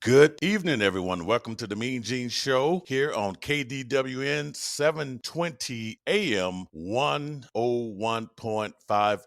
Good evening, everyone. Welcome to the MeanGene Show here on KDWN 720 AM 101.5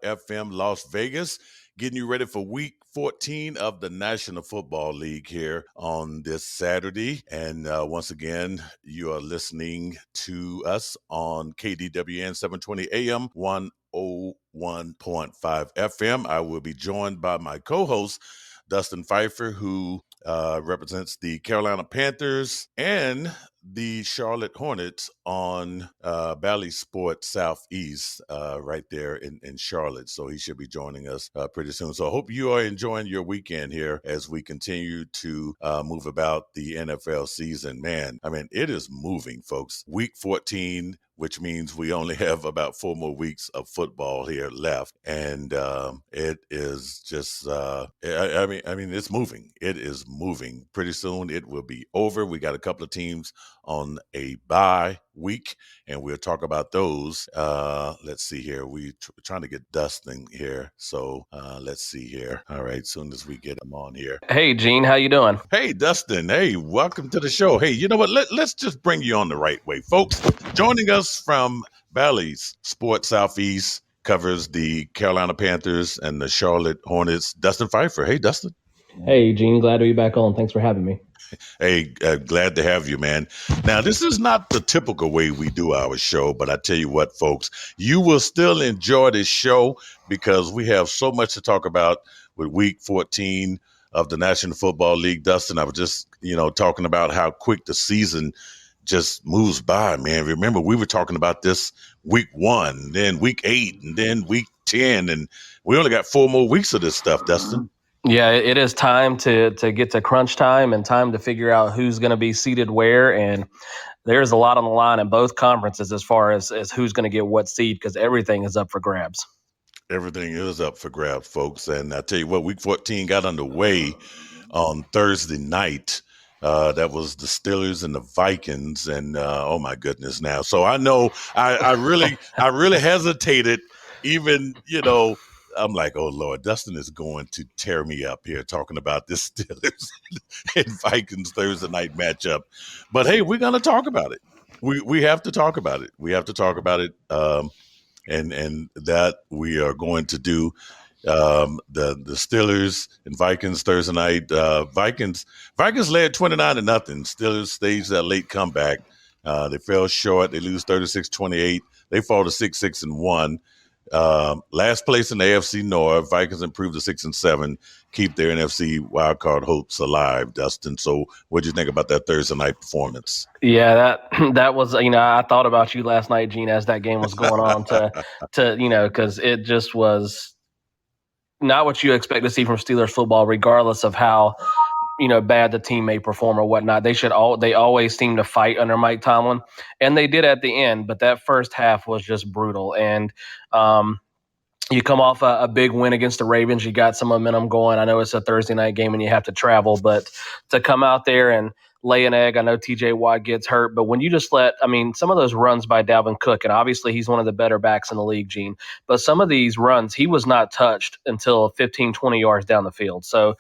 FM Las Vegas. Getting you ready for week 14 of the National Football League here on this Saturday. And once again, you are listening to us on KDWN 720 AM 101.5 FM. I will be joined by my co-host, Dustin Phifer, who represents the Carolina Panthers and the Charlotte Hornets on Bally Sports Southeast right there in Charlotte. So he should be joining us pretty soon. So I hope you are enjoying your weekend here as we continue to move about the NFL season. Man, I mean, it is moving, folks. Week 14, which means we only have about 4 more weeks of football here left. And it is just, I mean, it's moving. It is moving. Pretty soon it will be over. We got a couple of teams on a bye week, and we'll talk about those. Let's see here. We're trying to get Dustin here. So let's see here. All right, soon as we get him on here. Hey, Gene, how you doing? Hey, Dustin. Hey, welcome to the show. Hey, you know what? Let's just bring you on the right way, folks. Joining us from Bally's Sports Southeast, covers the Carolina Panthers and the Charlotte Hornets, Dustin Phifer. Hey, Dustin. Hey, Gene, glad to be back on. Thanks for having me. Hey, glad to have you, man. Now, this is not the typical way we do our show, but I tell you what, folks, you will still enjoy this show because we have so much to talk about with week 14 of the National Football League. Dustin, I was just, talking about how quick the season just moves by, man. Remember, we were talking about this week 1, then week 8, and then week 10, and we only got 4 more weeks of this stuff, Dustin. Yeah, it is time to get to crunch time and time to figure out who's going to be seated where. And there's a lot on the line in both conferences as far as who's going to get what seed, because everything is up for grabs. Everything is up for grabs, folks. And I tell you what, week 14 got underway on Thursday night. That was the Steelers and the Vikings. And oh, my goodness now. So I know I really hesitated even, I'm like, oh, Lord, Dustin is going to tear me up here talking about this Steelers and Vikings Thursday night matchup. But, hey, we're going to talk about it. We have to talk about it. We have to talk about it, and that we are going to do. The Steelers and Vikings Thursday night. Vikings led 29-0. Steelers staged that late comeback. They fell short. They lose 36-28. They fall to 6-1. Last place in the AFC North. Vikings improved to 6-7, keep their NFC wildcard hopes alive, Dustin. So what do you think about that Thursday night performance? Yeah, that was, I thought about you last night, Gene, as that game was going on to because it just was not what you expect to see from Steelers football, regardless of how bad the team may perform or whatnot. They always seem to fight under Mike Tomlin, and they did at the end. But that first half was just brutal. And you come off a big win against the Ravens. You got some momentum going. I know it's a Thursday night game and you have to travel, but to come out there and lay an egg, I know TJ Watt gets hurt, but when you just some of those runs by Dalvin Cook, and obviously he's one of the better backs in the league, Gene, but some of these runs, he was not touched until 15, 20 yards down the field. So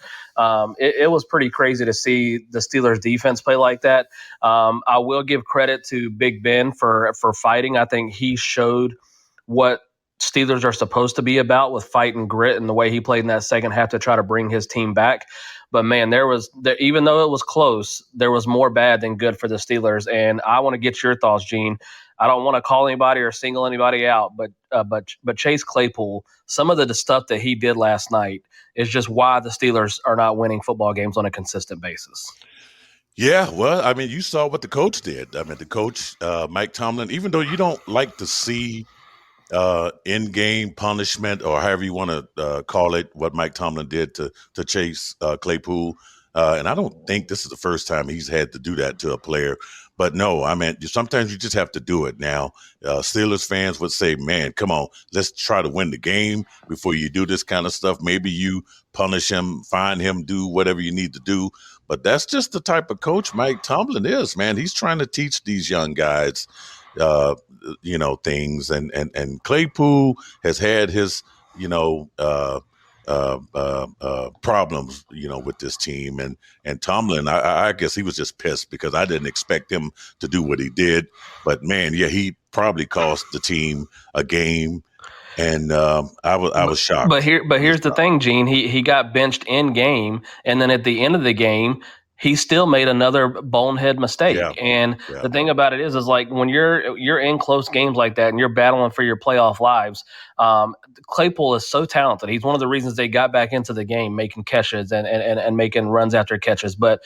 it was pretty crazy to see the Steelers defense play like that. I will give credit to Big Ben for fighting. I think he showed what Steelers are supposed to be about with fight and grit, and the way he played in that second half to try to bring his team back. But, man, even though it was close, there was more bad than good for the Steelers. And I want to get your thoughts, Gene. I don't want to call anybody or single anybody out, but Chase Claypool, some of the stuff that he did last night is just why the Steelers are not winning football games on a consistent basis. Yeah, well, I mean, you saw what the coach did. I mean, the coach, Mike Tomlin, even though you don't like to see in-game punishment or however you want to call it, what Mike Tomlin did to Chase Claypool. And I don't think this is the first time he's had to do that to a player. But no, I mean, sometimes you just have to do it. Now, Steelers fans would say, man, come on, let's try to win the game before you do this kind of stuff. Maybe you punish him, fine him, do whatever you need to do. But that's just the type of coach Mike Tomlin is, man. He's trying to teach these young guys things, and Claypool has had his problems, with this team. And Tomlin, I guess he was just pissed because I didn't expect him to do what he did. But man, yeah, he probably cost the team a game, and I was But shocked. here's the thing, Gene. He got benched in game, and then at the end of the game, he still made another bonehead Yeah, mistake. And yeah, the thing about it is like when you're in close games like that and you're battling for your playoff lives, Claypool is so talented. He's one of the reasons they got back into the game, making catches and making runs after catches. But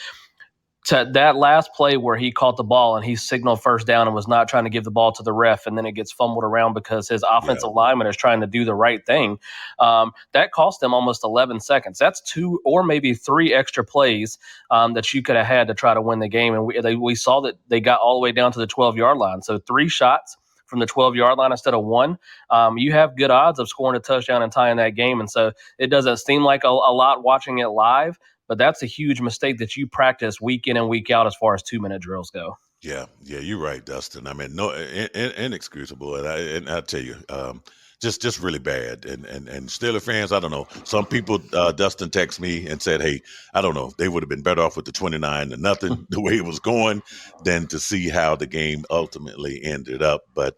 to that last play where he caught the ball and he signaled first down and was not trying to give the ball to the ref, and then it gets fumbled around because his yeah, offensive lineman is trying to do the right thing. That cost them almost 11 seconds. That's 2 or maybe 3 extra plays that you could have had to try to win the game. And we saw that they got all the way down to the 12-yard line. So 3 shots from the 12-yard line instead of 1. You have good odds of scoring a touchdown and tying that game. And so it doesn't seem like a lot watching it live, but that's a huge mistake that you practice week in and week out as far as 2-minute drills go. yeah, you're right, Dustin. I mean, no, inexcusable, and I tell you, just really bad. And Steeler fans, I don't know. Some people, Dustin texted me and said, "Hey, I don't know. They would have been better off with the 29-0 the way it was going than to see how the game ultimately ended up." But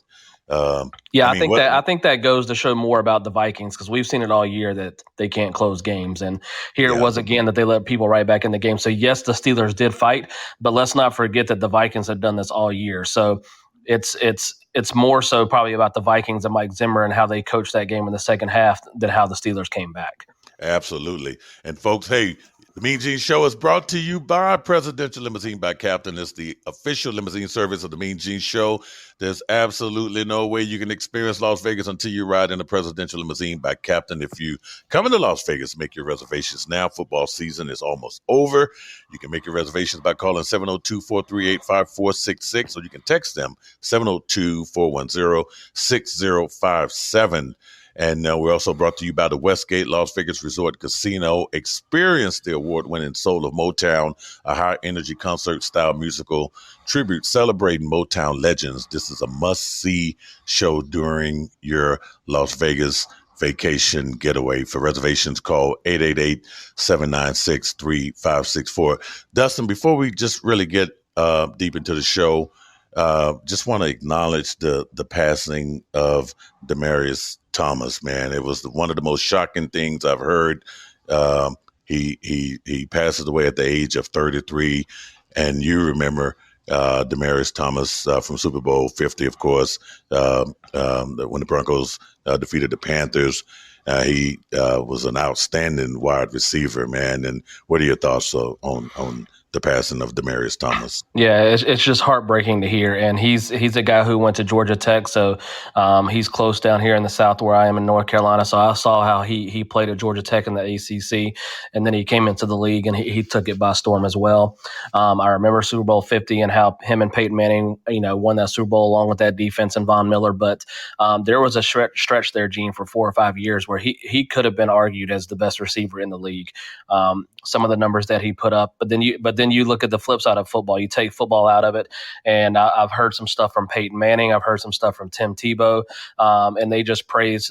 Yeah, I think that goes to show more about the Vikings because we've seen it all year that they can't close games, and here it Yeah, was again that they let people right back in the game. So yes, the Steelers did fight, but let's not forget that the Vikings have done this all year. So it's more so probably about the Vikings and Mike Zimmer and how they coached that game in the second half than how the Steelers came back. absolutely. And folks, hey, the Mean Gene Show is brought to you by Presidential Limousine by Captain. It's the official limousine service of the Mean Gene Show. There's absolutely no way you can experience Las Vegas until you ride in a Presidential Limousine by Captain. If you come into Las Vegas, make your reservations now. Football season is almost over. You can make your reservations by calling 702-438-5466, or you can text them 702-410-6057. And we're also brought to you by the Westgate Las Vegas Resort Casino. Experience the award-winning Soul of Motown, a high-energy concert-style musical tribute celebrating Motown legends. This is a must-see show during your Las Vegas vacation getaway. For reservations, call 888-796-3564. Dustin, before we just really get deep into the show, just want to acknowledge the passing of Damarius Thomas. Man, it was one of the most shocking things I've heard. He passes away at the age of 33, and you remember Damarius Thomas from Super Bowl 50, of course, when the Broncos defeated the Panthers. He was an outstanding wide receiver, man. And what are your thoughts on the passing of Damarius Thomas? Yeah, it's just heartbreaking to hear. And he's a guy who went to Georgia Tech, so he's close down here in the South where I am in North Carolina. So I saw how he played at Georgia Tech in the ACC, and then he came into the league and he took it by storm as well. I remember Super Bowl 50 and how him and Peyton Manning, won that Super Bowl along with that defense and Von Miller. But there was a stretch there, Gene, for 4 or 5 years where he could have been argued as the best receiver in the league. Some of the numbers that he put up, but then you look at the flip side of football. You take football out of it, and I've heard some stuff from Peyton Manning. I've heard some stuff from Tim Tebow, and they just praise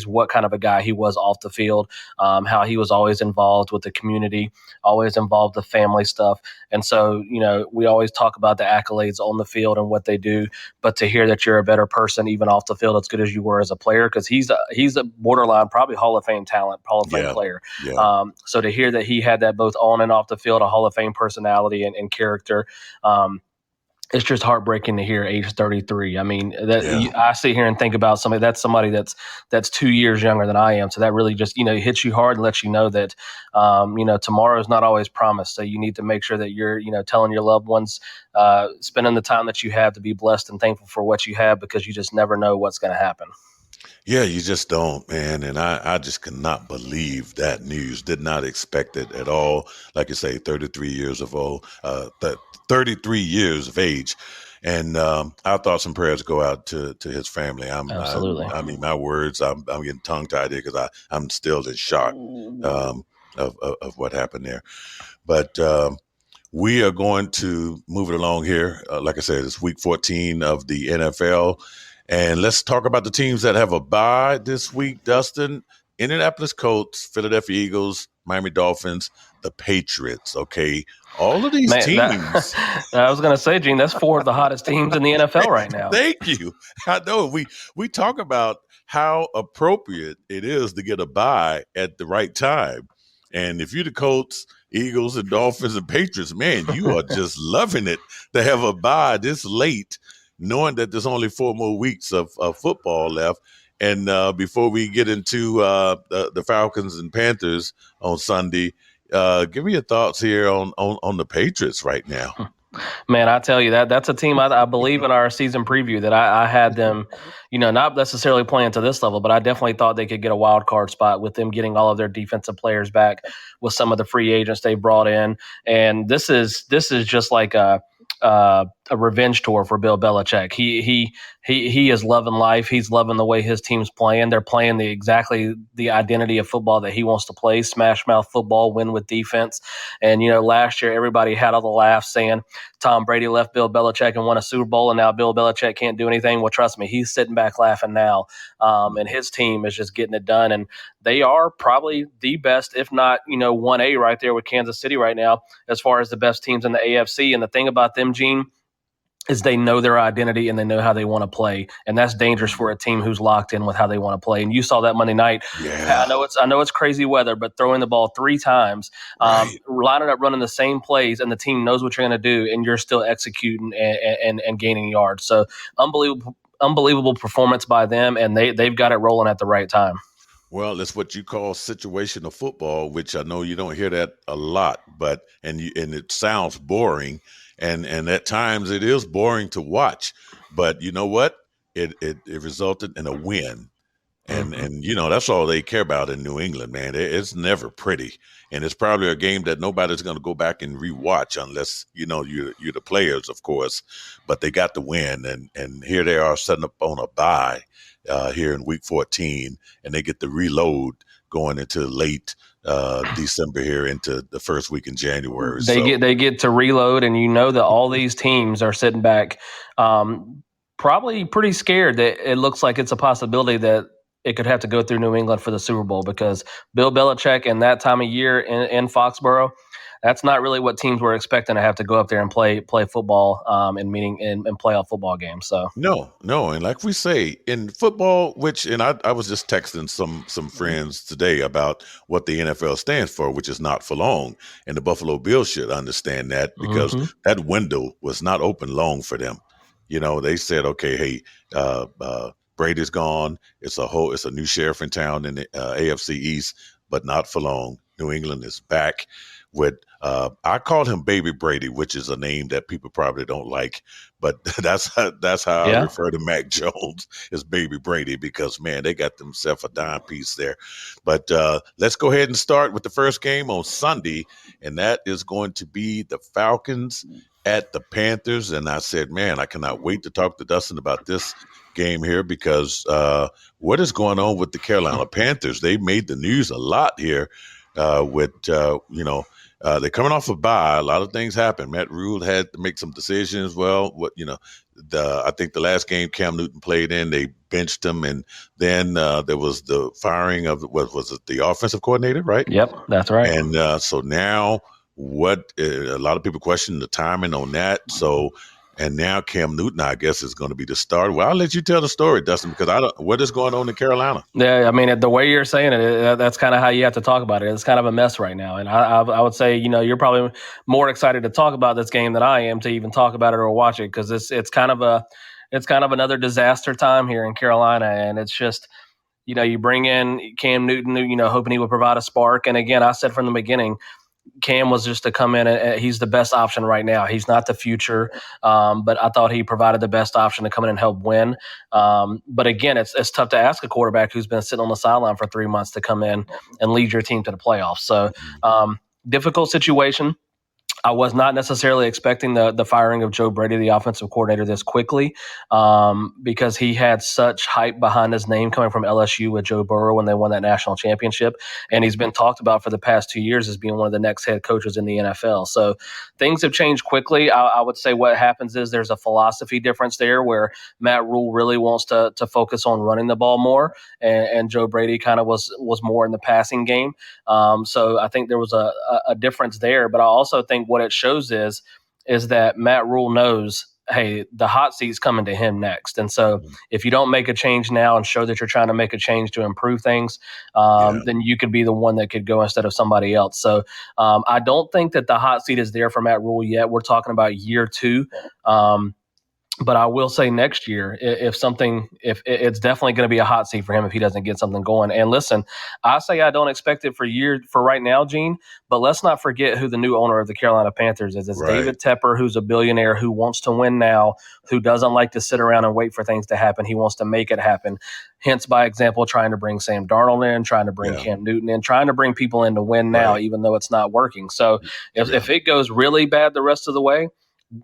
what kind of a guy he was off the field, how he was always involved with the community, always involved with family stuff. And so, we always talk about the accolades on the field and what they do, but to hear that you're a better person even off the field as good as you were as a player, because he's a borderline probably Hall of Fame talent, Hall of Fame player. Yeah. So to hear that he had that both on and off the field, a Hall of Fame personality and character, it's just heartbreaking to hear age 33. I mean, I sit here and think about somebody that's 2 years younger than I am. So that really just, hits you hard and lets you know that, tomorrow is not always promised. So you need to make sure that you're, telling your loved ones, spending the time that you have to be blessed and thankful for what you have, because you just never know what's going to happen. Yeah, you just don't, man. And I just cannot believe that news. Did not expect it at all. Like you say, 33 years of old, 33 years of age. And our thoughts and prayers go out to his family. Absolutely. I mean, my words, I'm getting tongue tied here because I'm still in shock of what happened there. But we are going to move it along here. Like I said, it's week 14 of the NFL. And let's talk about the teams that have a bye this week, Dustin. Indianapolis Colts, Philadelphia Eagles, Miami Dolphins, the Patriots. Okay, all of these Man, teams. I was going to say, Gene, that's four of the hottest teams in the NFL right now. Thank you. I know we talk about how appropriate it is to get a bye at the right time. And if you're the Colts, Eagles, and Dolphins and Patriots, man, you are just loving it to have a bye this late, knowing that there's only 4 more weeks of football left. And before we get into the Falcons and Panthers on Sunday, give me your thoughts here on the Patriots right now. Man, I tell you that's a team I believe in our season preview that I had them, not necessarily playing to this level, but I definitely thought they could get a wild card spot with them getting all of their defensive players back with some of the free agents they brought in. And this is just like a revenge tour for Bill Belichick. He is loving life. He's loving the way his team's playing. They're playing exactly the identity of football that he wants to play: smash mouth football, win with defense. And last year everybody had all the laughs saying Tom Brady left Bill Belichick and won a Super Bowl, and now Bill Belichick can't do anything. Well, trust me, he's sitting back laughing now, and his team is just getting it done. And they are probably the best, if not 1A right there with Kansas City right now, as far as the best teams in the AFC. And the thing about them, Gene, is they know their identity and they know how they want to play, and that's dangerous for a team who's locked in with how they want to play. And you saw that Monday night. Yeah. I know it's crazy weather, but throwing the ball 3 times, Right. lining up, running the same plays, and the team knows what you're going to do, and you're still executing and gaining yards. So unbelievable performance by them, and they've got it rolling at the right time. Well, it's what you call situational football, which I know you don't hear that a lot, but and it sounds boring, and at times it is boring to watch. But you know what? It resulted in a win, and that's all they care about in New England, man. It's never pretty, and it's probably a game that nobody's going to go back and rewatch unless you're the players, of course. But they got the win, and here they are setting up on a bye here in week 14, and they get to reload going into late December here into the first week in January. They get to reload, and that all these teams are sitting back, probably pretty scared that it looks like it's a possibility that it could have to go through New England for the Super Bowl, because Bill Belichick in that time of year in Foxborough, that's not really what teams were expecting to have to go up there and play football in playoff football games. So no, and like we say in football, I was just texting some friends today about what the NFL stands for, which is not for long, and the Buffalo Bills should understand that, because that window was not open long for them. They said, okay, hey, Brady's gone. It's a new sheriff in town in the AFC East, but not for long. New England is back with I called him Baby Brady, which is a name that people probably don't like, but that's how I refer to Mac Jones, as Baby Brady, because man, they got themselves a dime piece there. But let's go ahead and start with the first game on Sunday, and that is going to be the Falcons at the Panthers. And I said, man, I cannot wait to talk to Dustin about this game here, because what is going on with the Carolina Panthers? They made the news a lot here with they're coming off a bye. A lot of things happen. Matt Rule had to make some decisions. Well, I think the last game Cam Newton played in, they benched him, and then there was the firing of the offensive coordinator, right? Yep, that's right. And so now, a lot of people question the timing on that. So. And now Cam Newton, I guess, is going to be the starter. Well, I'll let you tell the story, Dustin, because what is going on in Carolina? Yeah, I mean, the way you're saying it, that's kind of how you have to talk about it. It's kind of a mess right now. And I would say, you're probably more excited to talk about this game than I am to even talk about it or watch it, because it's kind of another disaster time here in Carolina. And it's just, you bring in Cam Newton, hoping he would provide a spark. And again, I said from the beginning, Cam was just to come in and he's the best option right now. He's not the future, but I thought he provided the best option to come in and help win. But again, it's tough to ask a quarterback who's been sitting on the sideline for 3 months to come in and lead your team to the playoffs. So difficult situation. I was not necessarily expecting the firing of Joe Brady, the offensive coordinator, this quickly, because he had such hype behind his name coming from LSU with Joe Burrow when they won that national championship. And he's been talked about for the past 2 years as being one of the next head coaches in the NFL. So things have changed quickly. I would say what happens is there's a philosophy difference there where Matt Rule really wants to focus on running the ball more, and Joe Brady kind of was more in the passing game. So I think there was a difference there. But I also think what it shows is that Matt Rule knows, hey, the hot seat's coming to him next. And so if you don't make a change now and show that you're trying to make a change to improve things, then you could be the one that could go instead of somebody else. So I don't think that the hot seat is there for Matt Rule yet. We're talking about year 2. But I will say next year, if it's definitely going to be a hot seat for him if he doesn't get something going. And listen, I say I don't expect it for right now, Gene, but let's not forget who the new owner of the Carolina Panthers is. It's right. David Tepper, who's a billionaire who wants to win now, who doesn't like to sit around and wait for things to happen. He wants to make it happen. Hence, by example, trying to bring Sam Darnold in, trying to bring Cam Newton in, trying to bring people in to win now, even though it's not working. So if it goes really bad the rest of the way,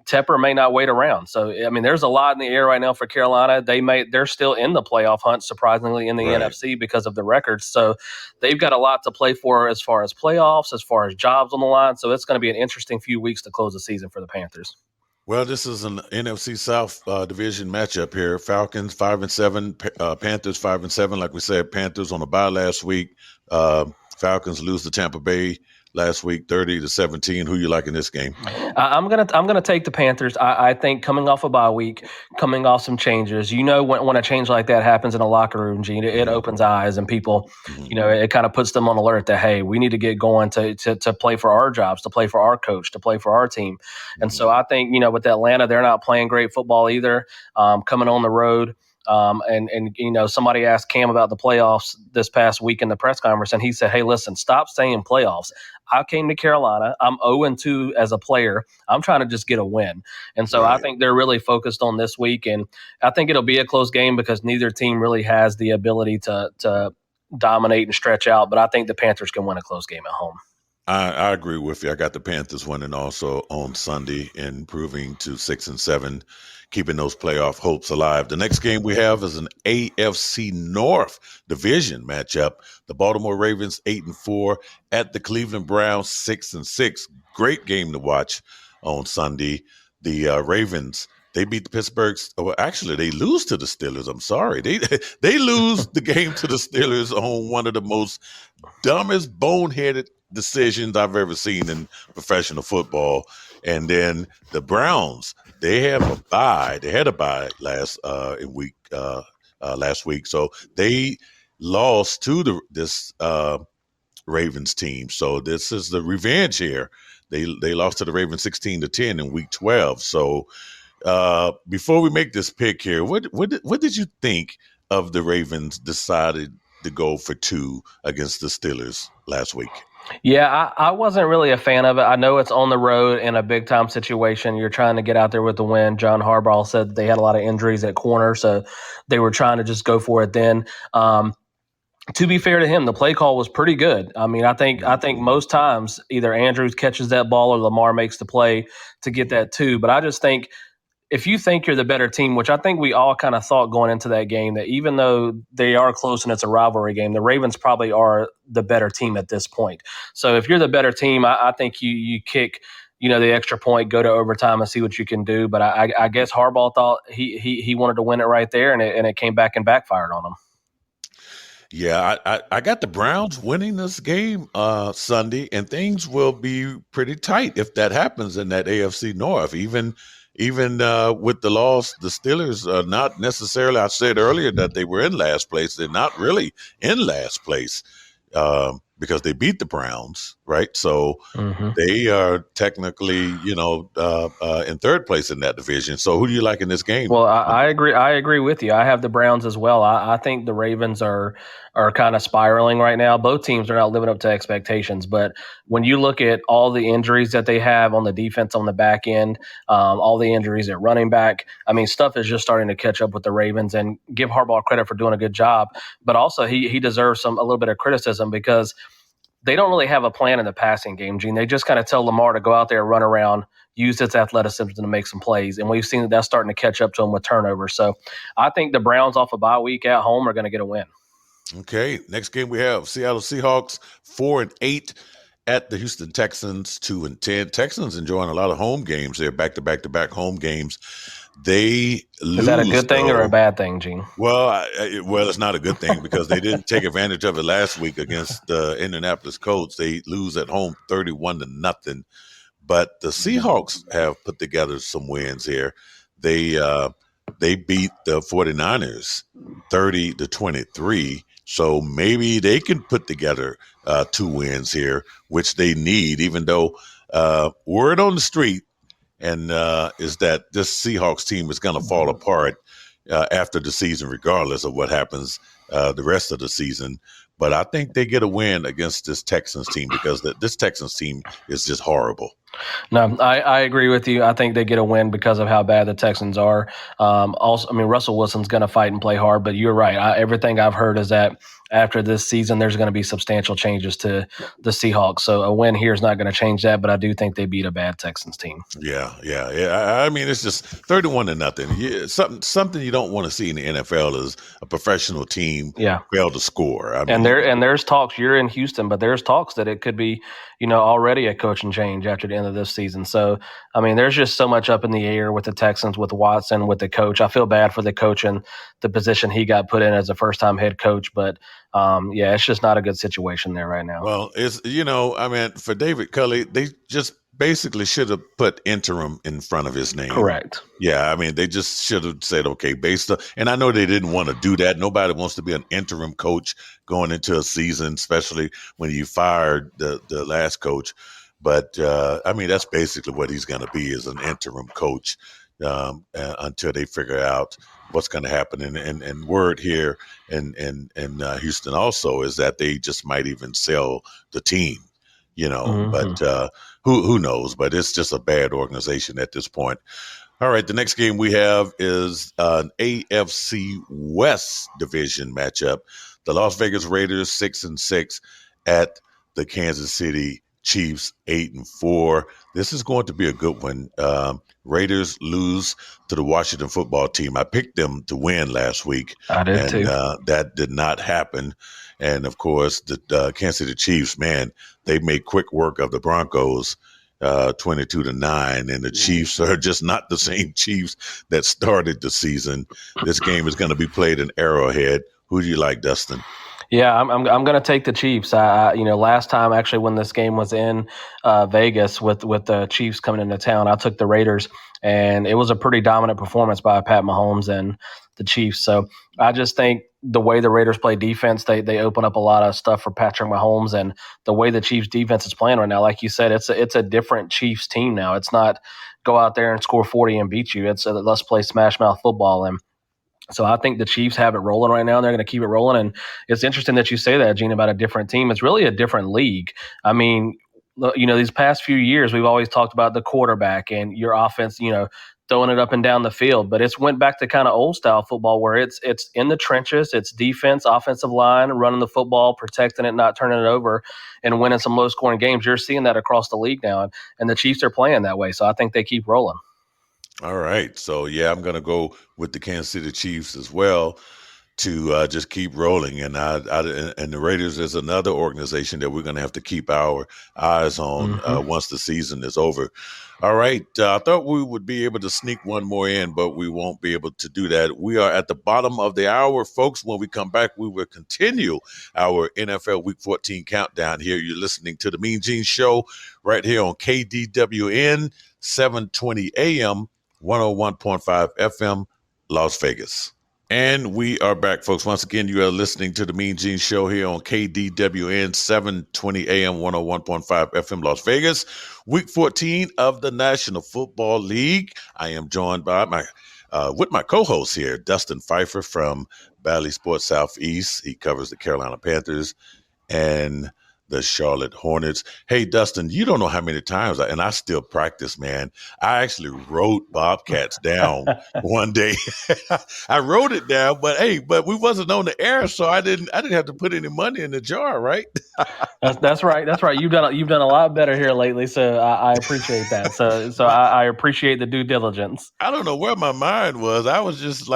Tepper may not wait around. So, I mean, there's a lot in the air right now for Carolina. They're still in the playoff hunt, surprisingly, in the NFC because of the records. So they've got a lot to play for as far as playoffs, as far as jobs on the line. So it's going to be an interesting few weeks to close the season for the Panthers. Well, this is an NFC South division matchup here. Falcons 5-7, Panthers 5-7. Like we said, Panthers on a bye last week. Falcons lose to Tampa Bay last week, 30-17. Who you like in this game? I'm gonna take the Panthers. I think coming off a bye week, coming off some changes. You know, when a change like that happens in a locker room, Gene, it opens eyes and people. You know, it kind of puts them on alert that hey, we need to get going to play for our jobs, to play for our coach, to play for our team. And so I think with Atlanta, they're not playing great football either. Coming on the road. And somebody asked Cam about the playoffs this past week in the press conference, and he said, hey, listen, stop saying playoffs. I came to Carolina. I'm 0-2 as a player. I'm trying to just get a win. And so I think they're really focused on this week, and I think it'll be a close game because neither team really has the ability to dominate and stretch out, but I think the Panthers can win a close game at home. I agree with you. I got the Panthers winning also on Sunday, improving to 6-7, keeping those playoff hopes alive. The next game we have is an AFC North division matchup. The Baltimore Ravens 8-4 at the Cleveland Browns 6-6. Great game to watch on Sunday. The Ravens, they beat the Pittsburghs. Well, actually, they lose to the Steelers. I'm sorry. They lose the game to the Steelers on one of the most dumbest, boneheaded decisions I've ever seen in professional football. And then the Browns, they have a bye. They had a bye last week, so they lost to this Ravens team. So this is the revenge here. They lost to the Ravens 16-10 in week 12. So before we make this pick here, what did you think of the Ravens decided to go for 2 against the Steelers last week? Yeah, I wasn't really a fan of it. I know it's on the road in a big-time situation. You're trying to get out there with the win. John Harbaugh said they had a lot of injuries at corner, so they were trying to just go for it then. To be fair to him, the play call was pretty good. I mean, I think most times either Andrews catches that ball or Lamar makes the play to get that 2. But I just think if you think you're the better team, which I think we all kind of thought going into that game, that even though they are close and it's a rivalry game, the Ravens probably are the better team at this point. So if you're the better team, I think you kick the extra point, go to overtime and see what you can do. But I guess Harbaugh thought he wanted to win it right there, and it came back and backfired on him. Yeah, I got the Browns winning this game Sunday, and things will be pretty tight if that happens in that AFC North. Even with the loss, the Steelers are not necessarily, I said earlier that they were in last place. They're not really in last place because they beat the Browns, right? So they are technically, in third place in that division. So who do you like in this game? Well, I agree. I agree with you. I have the Browns as well. I think the Ravens are kind of spiraling right now. Both teams are not living up to expectations. But when you look at all the injuries that they have on the defense on the back end, all the injuries at running back, I mean, stuff is just starting to catch up with the Ravens. And give Harbaugh credit for doing a good job. But also he deserves a little bit of criticism because they don't really have a plan in the passing game, Gene. They just kind of tell Lamar to go out there, run around, use its athleticism to make some plays. And we've seen that that's starting to catch up to them with turnovers. So I think the Browns off a bye week at home are going to get a win. Okay, next game we have Seattle Seahawks 4-8 at the Houston Texans 2-10. Texans enjoying a lot of home games there, back-to-back home games. They lose. Is that a good thing or a bad thing, Gene? Well, it's not a good thing because they didn't take advantage of it last week against the Indianapolis Colts. They lose at home 31-0. But the Seahawks have put together some wins here. They beat the 49ers 30-23. So maybe they can put together 2 wins here, which they need, even though word on the street and is that this Seahawks team is going to fall apart after the season, regardless of what happens the rest of the season. But I think they get a win against this Texans team because this Texans team is just horrible. No, I agree with you. I think they get a win because of how bad the Texans are. Also, I mean, Russell Wilson's going to fight and play hard, but you're right. Everything I've heard is that after this season, there's going to be substantial changes to the Seahawks. So a win here is not going to change that, but I do think they beat a bad Texans team. Yeah. I mean, it's just 31-0. Something you don't want to see in the NFL is a professional team fail to score. I mean, and there's talks. You're in Houston, but there's talks that it could be, already a coaching change after the end of this season. So, I mean, there's just so much up in the air with the Texans, with Watson, with the coach. I feel bad for the coach and the position he got put in as a first-time head coach, but it's just not a good situation there right now. Well, for David Culley, they just basically should have put interim in front of his name. Correct. Yeah, I mean, they just should have said, okay, and I know they didn't want to do that. Nobody wants to be an interim coach going into a season, especially when you fired the last coach. But, that's basically what he's going to be, is an interim coach until they figure out what's going to happen. And word here in Houston also is that they just might even sell the team, but who knows? But it's just a bad organization at this point. All right, the next game we have is an AFC West division matchup. The Las Vegas Raiders 6-6 at the Kansas City Chiefs 8-4. This is going to be a good one. Raiders lose to the Washington football team. I picked them to win last week. I did too. That did not happen. And of course, the Kansas City Chiefs, man, they made quick work of the Broncos 22-9. And the Chiefs are just not the same Chiefs that started the season. This game is going to be played in Arrowhead. Who do you like, Dustin? Yeah, I'm going to take the Chiefs. Last time actually when this game was in Vegas with the Chiefs coming into town, I took the Raiders, and it was a pretty dominant performance by Pat Mahomes and the Chiefs. So I just think the way the Raiders play defense, they open up a lot of stuff for Patrick Mahomes, and the way the Chiefs defense is playing right now, like you said, it's a different Chiefs team now. It's not go out there and score 40 and beat you. It's let's play smash mouth football. And so I think the Chiefs have it rolling right now, and they're going to keep it rolling. And it's interesting that you say that, Gene, about a different team. It's really a different league. I mean, these past few years, we've always talked about the quarterback and your offense, throwing it up and down the field. But it's went back to kind of old style football where it's in the trenches, it's defense, offensive line, running the football, protecting it, not turning it over, and winning some low scoring games. You're seeing that across the league now, and the Chiefs are playing that way. So I think they keep rolling. All right. So, I'm going to go with the Kansas City Chiefs as well to just keep rolling. And and the Raiders is another organization that we're going to have to keep our eyes on once the season is over. All right. I thought we would be able to sneak one more in, but we won't be able to do that. We are at the bottom of the hour, folks. When we come back, we will continue our NFL Week 14 countdown here. You're listening to the MeanGene Show right here on KDWN, 720 AM, 101.5 FM, Las Vegas. And we are back, folks. Once again, you are listening to the MeanGene Show here on KDWN 720 AM 101.5 FM Las Vegas. Week 14 of the National Football League. I am joined by with my co-host here, Dustin Phifer from Bally Sports Southeast. He covers the Carolina Panthers and the Charlotte Hornets. Hey, Dustin, you don't know how many times, and I still practice, man. I actually wrote Bobcats down one day. I wrote it down, but we wasn't on the air, so I didn't have to put any money in the jar, right? That's right. That's right. You've done a lot better here lately, so I appreciate that. So I appreciate the due diligence. I don't know where my mind was. I was just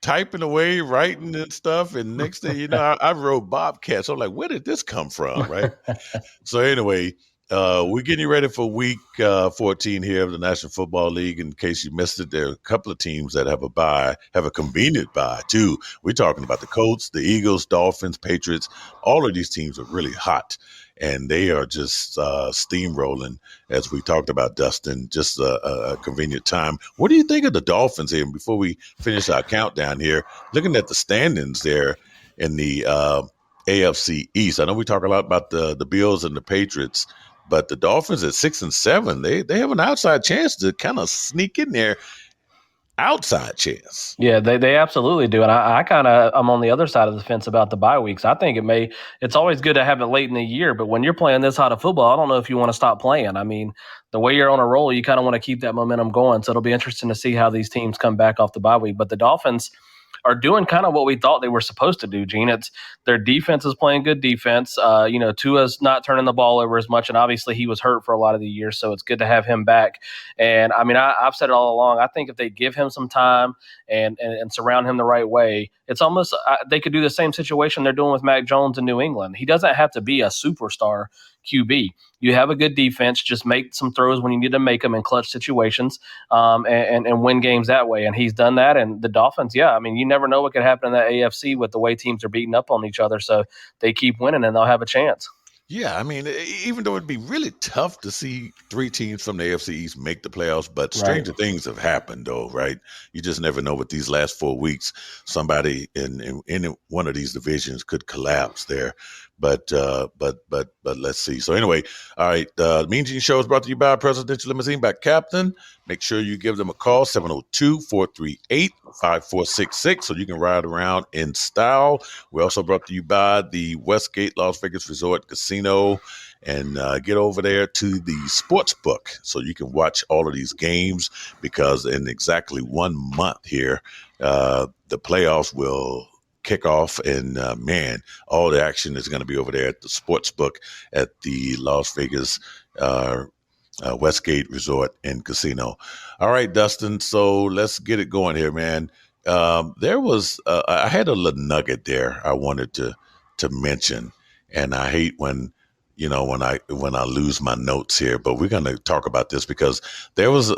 typing away, writing and stuff. And next thing you know, I wrote Bobcats. I'm like, where did this come from? Right. So anyway, we're getting ready for week 14 here of the National Football League. In case you missed it, there are a couple of teams that have a convenient bye too. We're talking about the Colts, the Eagles, Dolphins, Patriots. All of these teams are really hot. And they are just steamrolling, as we talked about, Dustin, just a convenient time. What do you think of the Dolphins here? Before we finish our countdown here, looking at the standings there in the AFC East. I know we talk a lot about the Bills and the Patriots, but the Dolphins at 6-7, they have an outside chance to kind of sneak in there. Outside chance. Yeah, they absolutely do. And I'm on the other side of the fence about the bye weeks. I think it's always good to have it late in the year, but when you're playing this hot of football, I don't know if you want to stop playing. I mean, the way you're on a roll, you kind of want to keep that momentum going. So it'll be interesting to see how these teams come back off the bye week. But the Dolphins are doing kind of what we thought they were supposed to do, Gene. It's their defense is playing good defense. Tua's not turning the ball over as much, and obviously he was hurt for a lot of the year, so it's good to have him back. And I mean, I've said it all along. I think if they give him some time and surround him the right way, it's almost they could do the same situation they're doing with Mac Jones in New England. He doesn't have to be a superstar QB. You have a good defense. Just make some throws when you need to make them in clutch situations, and win games that way. And he's done that. And the Dolphins, yeah, I mean, you never know what could happen in that AFC with the way teams are beating up on each other. So they keep winning, and they'll have a chance. Yeah, I mean, even though it'd be really tough to see three teams from the AFC East make the playoffs, but stranger things have happened, though, right? You just never know. With these last 4 weeks, somebody in one of these divisions could collapse there. But let's see. So anyway, all right. The MeanGene Show is brought to you by Presidential Limousine by Captain. Make sure you give them a call, 702-438-5466, so you can ride around in style. We're also brought to you by the Westgate Las Vegas Resort Casino. And get over there to the sports book so you can watch all of these games, because in exactly 1 month here, the playoffs will kick off, and all the action is going to be over there at the sports book at the Las Vegas Westgate Resort and Casino. All right, Dustin. So let's get it going here, man. I had a little nugget there I wanted to mention, and I hate when I lose my notes here, but we're going to talk about this because there was a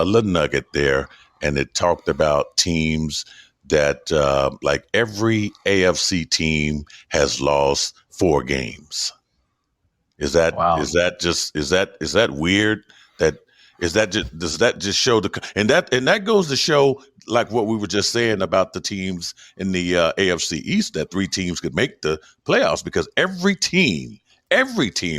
little nugget there, and it talked about teams that like every AFC team has lost 4 games. Is that weird? Does that just show and that goes to show, like what we were just saying about the teams in the AFC East, that 3 teams could make the playoffs, because every team,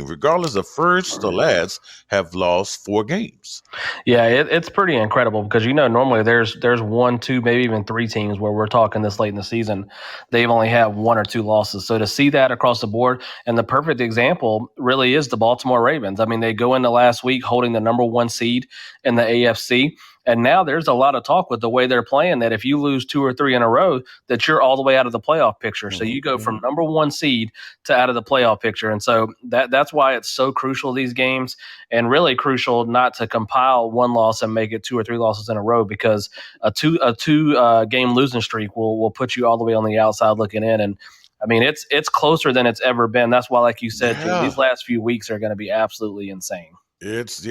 regardless of first or last, have lost 4 games. Yeah, it's pretty incredible, because normally there's 1, 2, maybe even 3 teams where we're talking this late in the season, they've only had 1 or 2 losses. So to see that across the board, and the perfect example really is the Baltimore Ravens. I mean, they go into last week holding the number 1 seed in the AFC. And now there's a lot of talk with the way they're playing that if you lose 2 or 3 in a row, that you're all the way out of the playoff picture. So you go from number 1 seed to out of the playoff picture. And so that's why it's so crucial, these games, and really crucial not to compile 1 loss and make it 2 or 3 losses in a row, because a two game losing streak will put you all the way on the outside looking in. And I mean, it's closer than it's ever been. That's why, like you said, these last few weeks are going to be absolutely insane. It's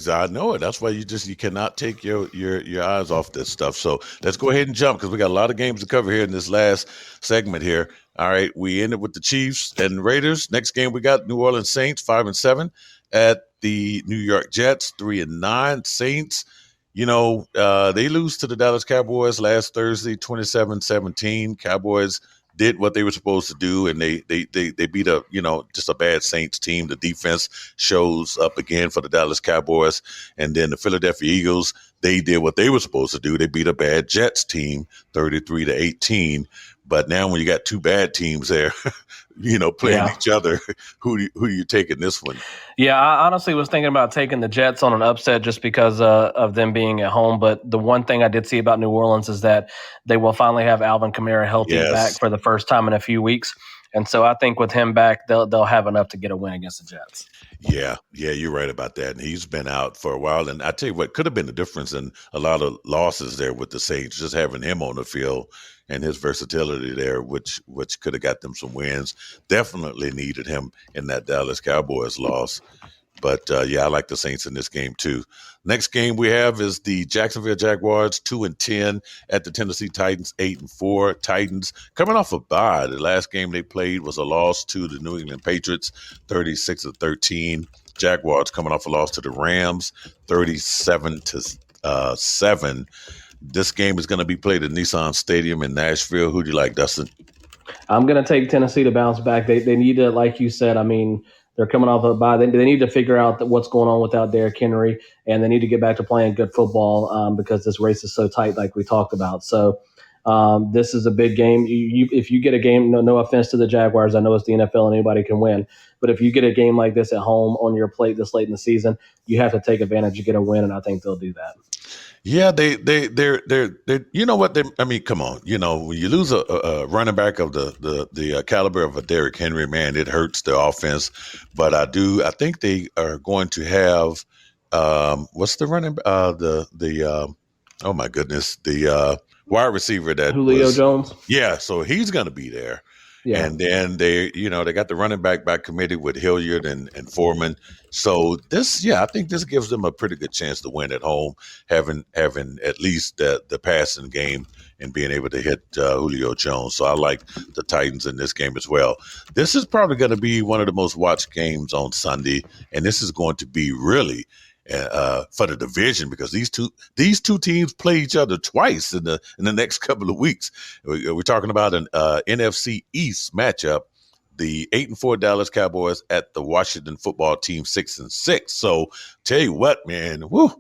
I know it. That's why you cannot take your eyes off this stuff. So let's go ahead and jump, because we got a lot of games to cover here in this last segment here. All right, we ended with the Chiefs and Raiders. Next game we got New Orleans Saints 5-7 at the New York Jets 3-9. Saints, they lose to the Dallas Cowboys last Thursday 27-17. Cowboys did what they were supposed to do, and they beat just a bad Saints team. The defense shows up again for the Dallas Cowboys, and then the Philadelphia Eagles, they did what they were supposed to do. They beat a bad Jets team 33-18. But now when you got two bad teams there, playing each other, who do you take in this one? Yeah, I honestly was thinking about taking the Jets on an upset just because of them being at home. But the one thing I did see about New Orleans is that they will finally have Alvin Kamara healthy back for the first time in a few weeks. And so I think with him back, they'll have enough to get a win against the Jets. Yeah, you're right about that. And he's been out for a while. And I tell you what, could have been the difference in a lot of losses there with the Saints, just having him on the field and his versatility there, which could have got them some wins. Definitely needed him in that Dallas Cowboys loss. But I like the Saints in this game too. Next game we have is the Jacksonville Jaguars 2-10 at the Tennessee Titans 8-4. Titans coming off a bye. The last game they played was a loss to the New England Patriots 36-13. Jaguars coming off a loss to the Rams 37-7. This game is going to be played at Nissan Stadium in Nashville. Who do you like, Dustin? I'm going to take Tennessee to bounce back. They need to, like you said, they're coming off a bye. They need to figure out what's going on without Derrick Henry, and they need to get back to playing good football because this race is so tight, like we talked about. So this is a big game. If you get a game, no offense to the Jaguars, I know it's the NFL and anybody can win, but if you get a game like this at home on your plate this late in the season, you have to take advantage and get a win, and I think they'll do that. Yeah, they're you know what? Come on. When you lose a running back of the caliber of a Derrick Henry, man, it hurts the offense. But I think they are going to have what's the running oh my goodness, the wide receiver that Julio Jones. Yeah, so he's going to be there. Yeah. And then they got the running back by committee with Hilliard and Foreman. So I think this gives them a pretty good chance to win at home, having at least the passing game and being able to hit Julio Jones. So I like the Titans in this game as well. This is probably going to be one of the most watched games on Sunday, and this is going to be really for the division because these two teams play each other twice in the next couple of weeks. We're talking about an NFC East matchup. The 8-4 Dallas Cowboys at the Washington football team 6-6. So tell you what, man, the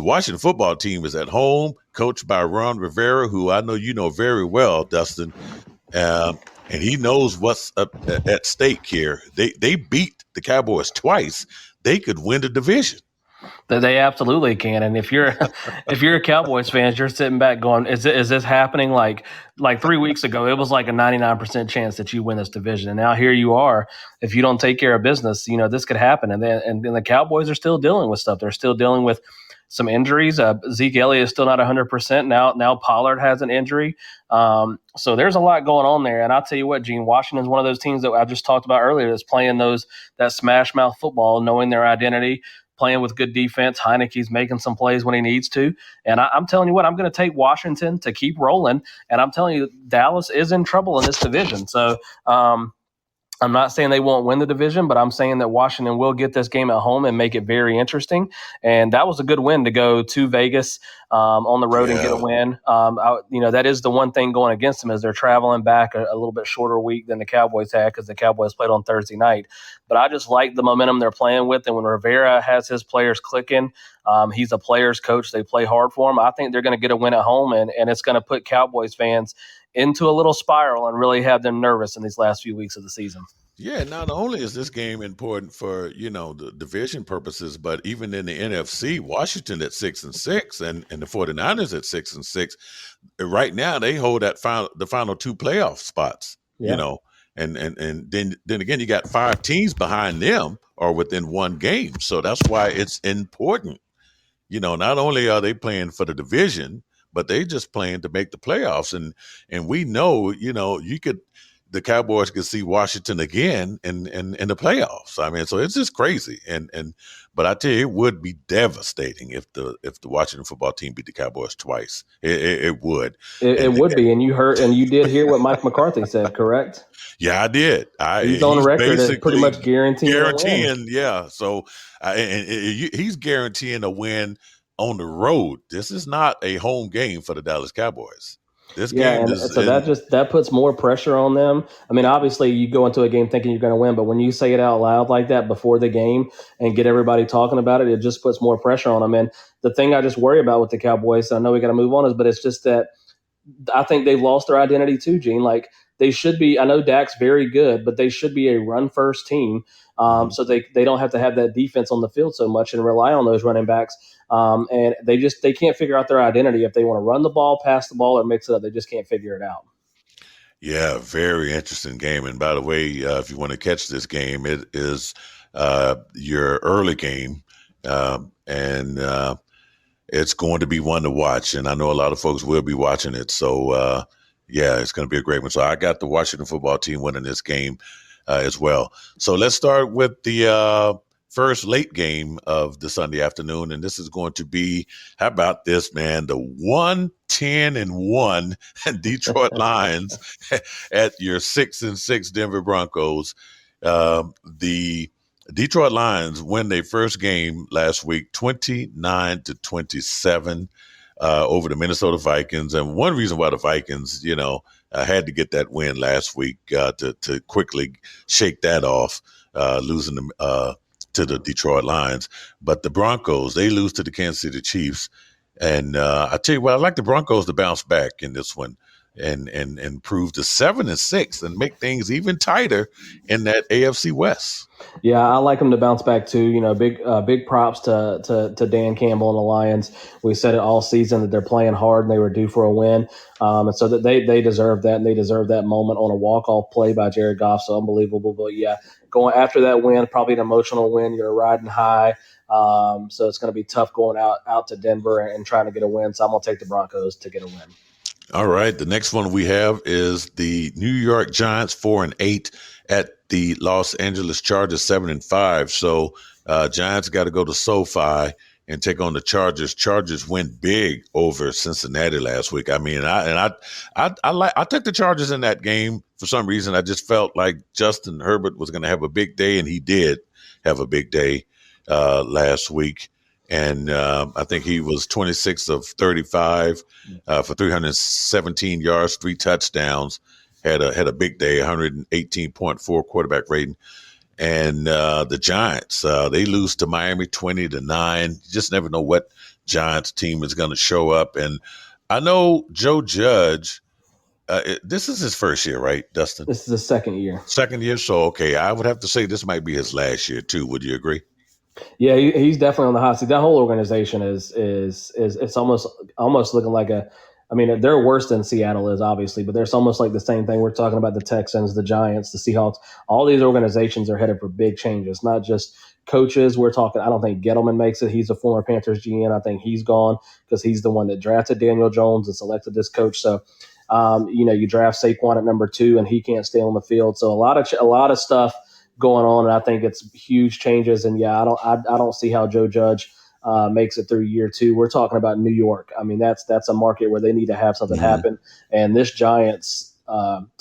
Washington football team is at home, coached by Ron Rivera, who I know you know very well, Dustin. And he knows what's at stake here. They beat the Cowboys twice. They could win the division. They absolutely can. And if you're a Cowboys fan, you're sitting back going, is this happening? Like 3 weeks ago, it was like a 99% chance that you win this division. And now here you are. If you don't take care of business, this could happen. And then the Cowboys are still dealing with stuff. They're still dealing with some injuries. Zeke Elliott is still not 100%. Now Pollard has an injury. So there's a lot going on there. And I'll tell you what, Gene, Washington's one of those teams that I just talked about earlier that's playing that smash mouth football, knowing their identity, playing with good defense. Heineke's making some plays when he needs to. And I'm telling you what, I'm going to take Washington to keep rolling. And I'm telling you, Dallas is in trouble in this division. So I'm not saying they won't win the division, but I'm saying that Washington will get this game at home and make it very interesting. And that was a good win to go to Vegas on the road and get a win. That is the one thing going against them is they're traveling back a little bit shorter week than the Cowboys had because the Cowboys played on Thursday night. But I just like the momentum they're playing with. And when Rivera has his players clicking, he's a players coach. They play hard for him. I think they're going to get a win at home, and it's going to put Cowboys fans into a little spiral and really have them nervous in these last few weeks of the season. Yeah, not only is this game important for, the division purposes, but even in the NFC, Washington at 6-6 and the 49ers at 6-6. Right now, they hold the final two playoff spots, and then again, you got 5 teams behind them or within one game. So that's why it's important. Not only are they playing for the division, but they just playing to make the playoffs. And we know, the Cowboys could see Washington again in the playoffs. I mean, so it's just crazy. But I tell you, it would be devastating if the Washington football team beat the Cowboys twice. It would. It would be. And you did hear what Mike McCarthy said, correct? Yeah, I did. He's on record as pretty much guaranteeing. Yeah. So he's guaranteeing a win on the road. This is not a home game for the Dallas Cowboys. This Yeah, game and is so in. that puts more pressure on them. I mean, obviously, you go into a game thinking you're going to win, but when you say it out loud like that before the game and get everybody talking about it, it just puts more pressure on them. And the thing I just worry about with the Cowboys, I know we got to move on, is but it's just that I think they've lost their identity too, Gene. Like they should be. I know Dak's very good, but they should be a run first team, Mhm. so they don't have to have that defense on the field so much and rely on those running backs. And they can't figure out their identity if they want to run the ball, pass the ball, or mix it up. They just can't figure it out. Yeah, very interesting game. And by the way, if you want to catch this game, it is your early game, and it's going to be one to watch. And I know a lot of folks will be watching it. So, yeah, it's going to be a great one. So I got the Washington football team winning this game as well. So let's start with the first late game of the Sunday afternoon. And this is going to be, how about this, man? The 1-10-1 Detroit Lions at your 6-6 Denver Broncos. The Detroit Lions win their first game last week, 29-27 over the Minnesota Vikings. And one reason why the Vikings, had to get that win last week to quickly shake that off, losing to the Detroit Lions. But the Broncos, they lose to the Kansas City Chiefs. And I tell you what, I'd like the Broncos to bounce back in this one and improve to 7-6 and make things even tighter in that AFC West. Yeah, I like them to bounce back too. Big props to Dan Campbell and the Lions. We said it all season that they're playing hard and they were due for a win, and so that they deserve that, and they deserve that moment on a walk off play by Jared Goff. So unbelievable. But yeah, going after that win, probably an emotional win. You're riding high, so it's going to be tough going out to Denver and trying to get a win. So I'm going to take the Broncos to get a win. All right. The next one we have is the New York Giants 4-8 at the Los Angeles Chargers 7-5. So Giants got to go to SoFi and take on the Chargers. Chargers went big over Cincinnati last week. I mean, I took the Chargers in that game for some reason. I just felt like Justin Herbert was going to have a big day, and he did have a big day last week. And I think he was 26 of 35 for 317 yards, 3 touchdowns. Had a big day, 118.4 quarterback rating. And the Giants, they lose to Miami 20-9. You just never know what Giants team is going to show up. And I know Joe Judge. This is his first year, right, Dustin? This is the second year. Second year, so okay. I would have to say this might be his last year too. Would you agree? Yeah, he's definitely on the hot seat. That whole organization is it's almost looking like a. I mean, they're worse than Seattle is, obviously, but there's almost like the same thing. We're talking about the Texans, the Giants, the Seahawks. All these organizations are headed for big changes, not just coaches. We're talking. I don't think Gettleman makes it. He's a former Panthers GM. I think he's gone because he's the one that drafted Daniel Jones and selected this coach. So, you draft Saquon at number 2, and he can't stay on the field. So a lot of stuff going on, and I think it's huge changes. And yeah, I don't see how Joe Judge makes it through year 2. We're talking about New York. I mean, that's a market where they need to have something happen. And this Giants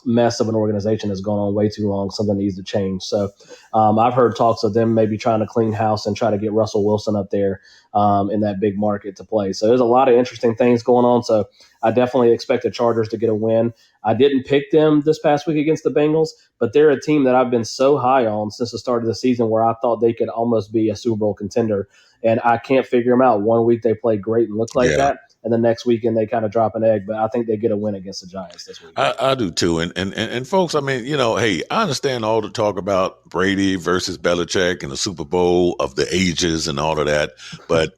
mess of an organization has gone on way too long. Something needs to change. So I've heard talks of them maybe trying to clean house and try to get Russell Wilson up there in that big market to play. So there's a lot of interesting things going on. So I definitely expect the Chargers to get a win. I didn't pick them this past week against the Bengals, but they're a team that I've been so high on since the start of the season where I thought they could almost be a Super Bowl contender. And I can't figure them out. One week they play great and look like that, and the next weekend they kind of drop an egg. But I think they get a win against the Giants this week. I do too. And folks, I mean, hey, I understand all the talk about Brady versus Belichick and the Super Bowl of the ages and all of that. But,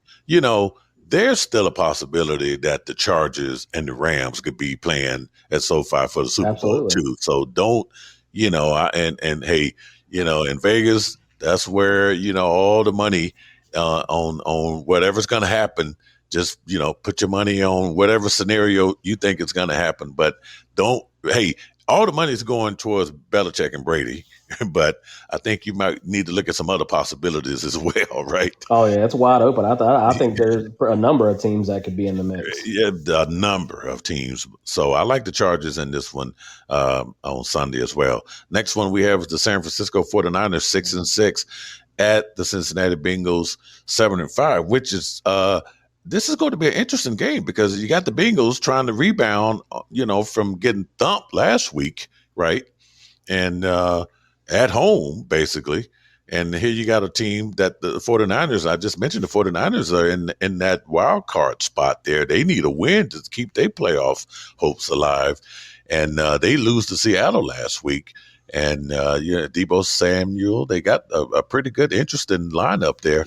there's still a possibility that the Chargers and the Rams could be playing at SoFi for the Super Bowl too. So don't, and hey, in Vegas, that's where, all the money on whatever's going to happen. Just, put your money on whatever scenario you think is going to happen. But all the money is going towards Belichick and Brady. But I think you might need to look at some other possibilities as well, right? Oh, yeah, it's wide open. I think there's a number of teams that could be in the mix. Yeah, a number of teams. So I like the Chargers in this one on Sunday as well. Next one we have is the San Francisco 49ers 6-6 at the Cincinnati Bengals 7-5, which is this is going to be an interesting game because you got the Bengals trying to rebound, from getting thumped last week, right? And at home, basically. And here you got a team that the 49ers, I just mentioned the 49ers are in that wild card spot there. They need a win to keep their playoff hopes alive. And they lose to Seattle last week. And, Deebo Samuel, they got a pretty good, interesting lineup there.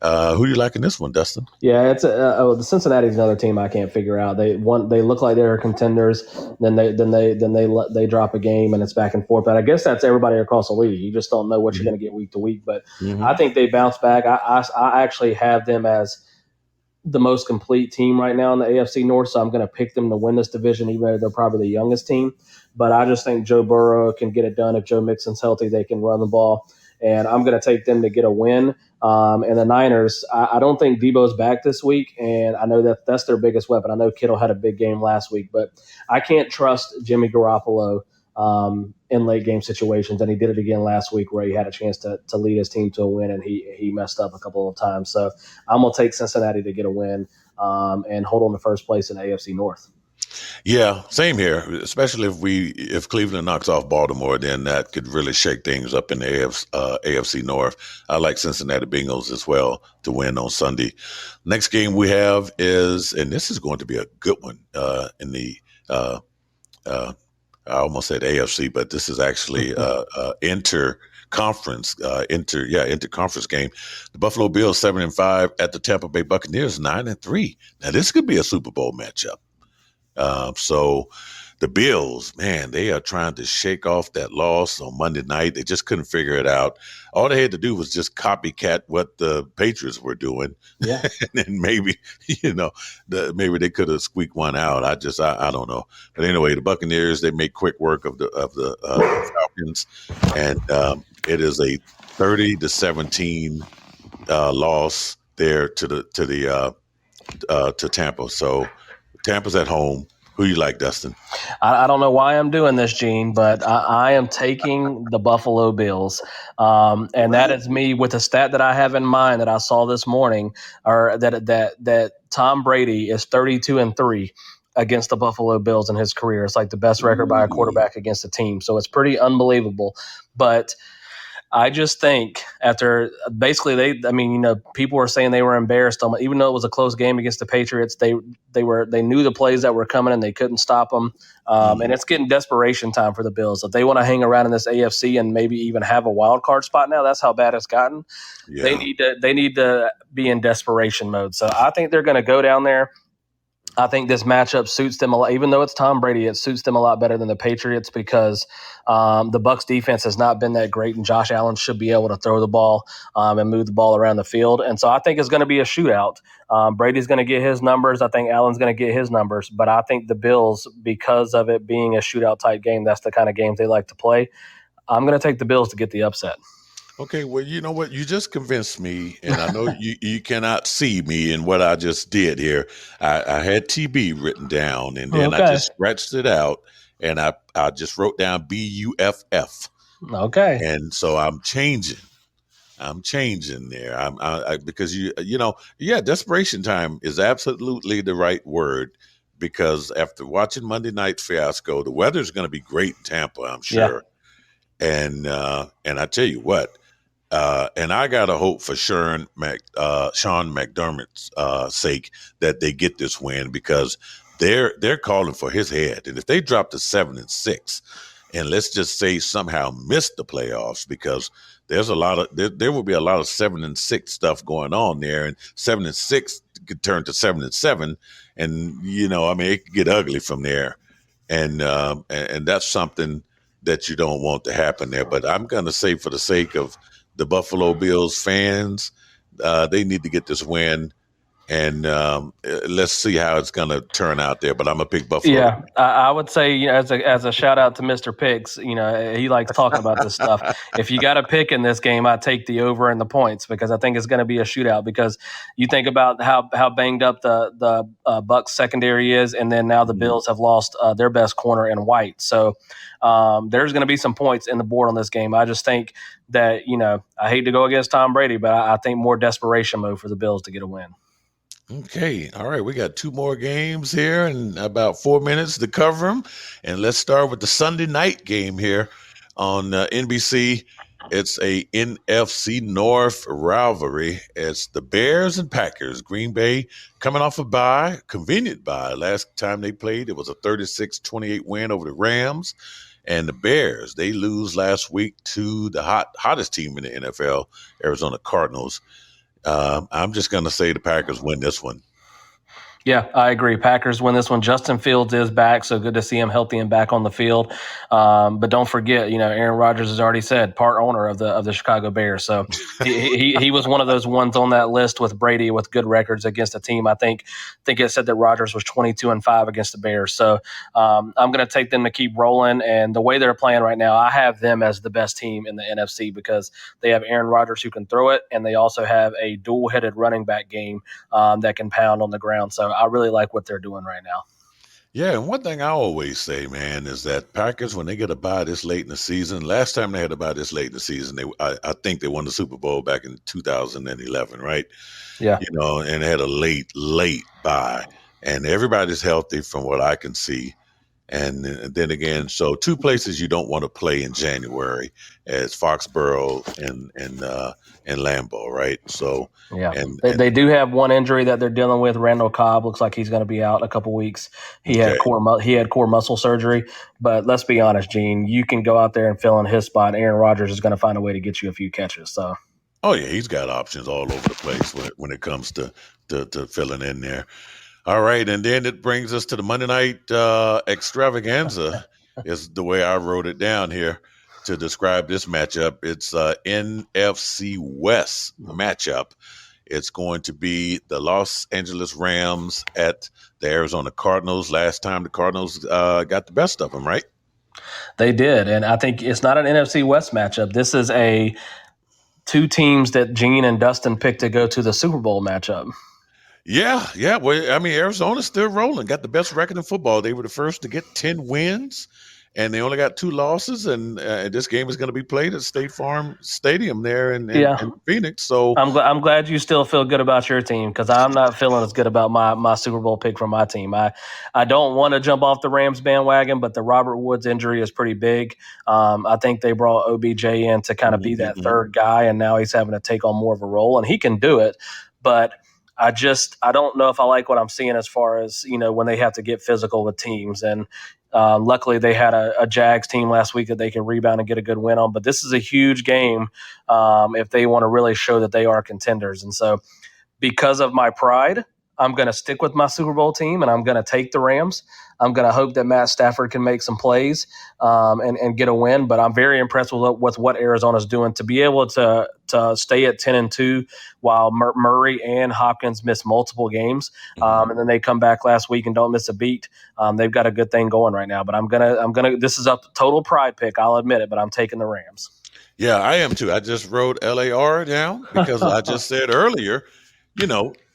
Who do you like in this one, Dustin? Yeah, it's the Cincinnati's another team I can't figure out. They look like they're contenders, they drop a game and it's back and forth. But I guess that's everybody across the league. You just don't know what you're going to get week to week. But I think they bounce back. I actually have them as the most complete team right now in the AFC North, so I'm going to pick them to win this division, even though they're probably the youngest team. But I just think Joe Burrow can get it done. If Joe Mixon's healthy, they can run the ball. And I'm going to take them to get a win. And the Niners, I don't think Debo's back this week, and I know that's their biggest weapon. I know Kittle had a big game last week, but I can't trust Jimmy Garoppolo in late game situations, and he did it again last week where he had a chance to lead his team to a win, and he messed up a couple of times. So I'm going to take Cincinnati to get a win and hold on to first place in the AFC North. Yeah, same here. Especially if Cleveland knocks off Baltimore, then that could really shake things up in the AFC North. I like Cincinnati Bengals as well to win on Sunday. Next game we have is, and this is going to be a good one in the. I almost said AFC, but this is actually inter-conference game. The Buffalo Bills 7-5 at the Tampa Bay Buccaneers 9-3. Now this could be a Super Bowl matchup. So the Bills, man, they are trying to shake off that loss on Monday night. They just couldn't figure it out. All they had to do was just copycat what the Patriots were doing. Yeah. And then maybe, maybe they could have squeaked one out. I don't know. But anyway, the Buccaneers, they make quick work of the Falcons. And it is a 30-17 loss there to Tampa. So Tampa's at home. Who you like, Dustin? I don't know why I'm doing this, Gene, but I am taking the Buffalo Bills. And that is me with a stat that I have in mind that I saw this morning, or that Tom Brady is 32-3 against the Buffalo Bills in his career. It's like the best record by a quarterback against a team. So it's pretty unbelievable. But I just think after basically people were saying they were embarrassed, even though it was a close game against the Patriots. They knew the plays that were coming and they couldn't stop them. And it's getting desperation time for the Bills. If they want to hang around in this AFC and maybe even have a wild card spot now, that's how bad it's gotten. Yeah. They need to be in desperation mode. So I think they're going to go down there. I think this matchup suits them a lot. Even though it's Tom Brady, it suits them a lot better than the Patriots because the Bucs defense has not been that great, and Josh Allen should be able to throw the ball and move the ball around the field. And so I think it's going to be a shootout. Brady's going to get his numbers. I think Allen's going to get his numbers. But I think the Bills, because of it being a shootout-type game, that's the kind of games they like to play. I'm going to take the Bills to get the upset. Okay, well, you know what? You just convinced me, and I know you cannot see me in what I just did here. I had TB written down, and then I just scratched it out, and I just wrote down BUFF. Okay. And so I'm changing there. Because desperation time is absolutely the right word, because after watching Monday Night Fiasco, the weather's going to be great in Tampa, I'm sure. Yeah. And I tell you what. And I gotta hope for Sean McDermott's sake that they get this win, because they're calling for his head. And if they drop to 7-6, and let's just say somehow miss the playoffs, because there's there will be a lot of 7-6 stuff going on there, and 7-6 could turn to 7-7, and it could get ugly from there, and that's something that you don't want to happen there. But I'm gonna say, for the sake of the Buffalo Bills fans, they need to get this win, and let's see how it's going to turn out there. But I'm going to pick Buffalo. Yeah, I would say, as a shout out to Mr. Picks, he likes talking about this stuff. If you got a pick in this game, I take the over and the points, because I think it's going to be a shootout. Because you think about how banged up the Bucs secondary is, and then now the Bills have lost their best corner in White. So there's going to be some points in the board on this game. I just think that, I hate to go against Tom Brady, but I think more desperation mode for the Bills to get a win. Okay. All right. We got two more games here and about 4 minutes to cover them. And let's start with the Sunday night game here on NBC. It's a NFC North rivalry. It's the Bears and Packers. Green Bay coming off a bye, convenient bye. Last time they played, it was a 36-28 win over the Rams. And the Bears, they lose last week to the hottest team in the NFL, Arizona Cardinals. I'm just going to say the Packers win this one. Yeah, I agree. Packers win this one. Justin Fields is back, so good to see him healthy and back on the field. But don't forget, Aaron Rodgers has already said part owner of the Chicago Bears. So he was one of those ones on that list with Brady with good records against a team. I think it said that Rodgers was 22-5 against the Bears. So I'm going to take them to keep rolling. And the way they're playing right now, I have them as the best team in the NFC because they have Aaron Rodgers who can throw it, and they also have a dual-headed running back game that can pound on the ground. So I really like what they're doing right now. Yeah, and one thing I always say, man, is that Packers, when they get a bye this late in the season, last time they had a bye this late in the season, I think they won the Super Bowl back in 2011, right? Yeah. And they had a late bye, and everybody's healthy from what I can see. And then again, so two places you don't want to play in January as Foxborough and Lambeau, right? So yeah, they do have one injury that they're dealing with. Randall Cobb looks like he's going to be out a couple weeks. He had core muscle surgery. But let's be honest, Gene, you can go out there and fill in his spot. Aaron Rodgers is going to find a way to get you a few catches. So. Oh yeah, he's got options all over the place when it comes to filling in there. All right, and then it brings us to the Monday night extravaganza, is the way I wrote it down here to describe this matchup. It's NFC West matchup. It's going to be the Los Angeles Rams at the Arizona Cardinals. Last time the Cardinals got the best of them, right? They did, and I think it's not an NFC West matchup. This is a two teams that Gene and Dustin picked to go to the Super Bowl matchup. Yeah. Well, I mean, Arizona's still rolling, got the best record in football. They were the first to get 10 wins, and they only got 2 losses. And this game is going to be played at State Farm Stadium there in Phoenix. So I'm glad you still feel good about your team because I'm not feeling as good about my Super Bowl pick from my team. I don't want to jump off the Rams bandwagon, but the Robert Woods injury is pretty big. I think they brought OBJ in to kind of be that third guy, and now he's having to take on more of a role, and he can do it, but I don't know if I like what I'm seeing as far as, when they have to get physical with teams. And luckily they had a Jags team last week that they can rebound and get a good win on. But this is a huge game if they want to really show that they are contenders. And so because of my pride, I'm going to stick with my Super Bowl team, and I'm going to take the Rams. I'm going to hope that Matt Stafford can make some plays and get a win. But I'm very impressed with what Arizona's doing to be able to stay at 10-2 while Murray and Hopkins miss multiple games, and then they come back last week and don't miss a beat. They've got a good thing going right now. But I'm gonna. This is a total pride pick. I'll admit it, but I'm taking the Rams. Yeah, I am too. I just wrote LAR down because I just said earlier,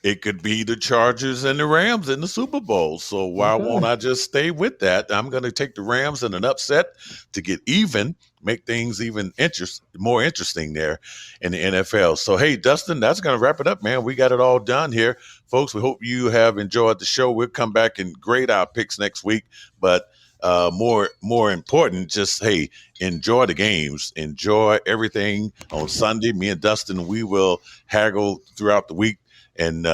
it could be the Chargers and the Rams in the Super Bowl. So why won't I just stay with that? I'm going to take the Rams in an upset to get even, make things even more interesting there in the NFL. So, hey, Dustin, that's going to wrap it up, man. We got it all done here. Folks, we hope you have enjoyed the show. We'll come back and grade our picks next week. But more important, just, hey, enjoy the games. Enjoy everything on Sunday. Me and Dustin, we will haggle throughout the week. And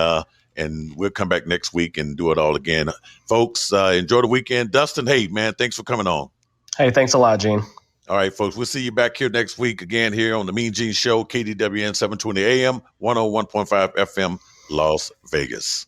we'll come back next week and do it all again. Folks, enjoy the weekend. Dustin, hey, man, thanks for coming on. Hey, thanks a lot, Gene. All right, folks, we'll see you back here next week again here on the MeanGene Show, KDWN 720 AM, 101.5 FM, Las Vegas.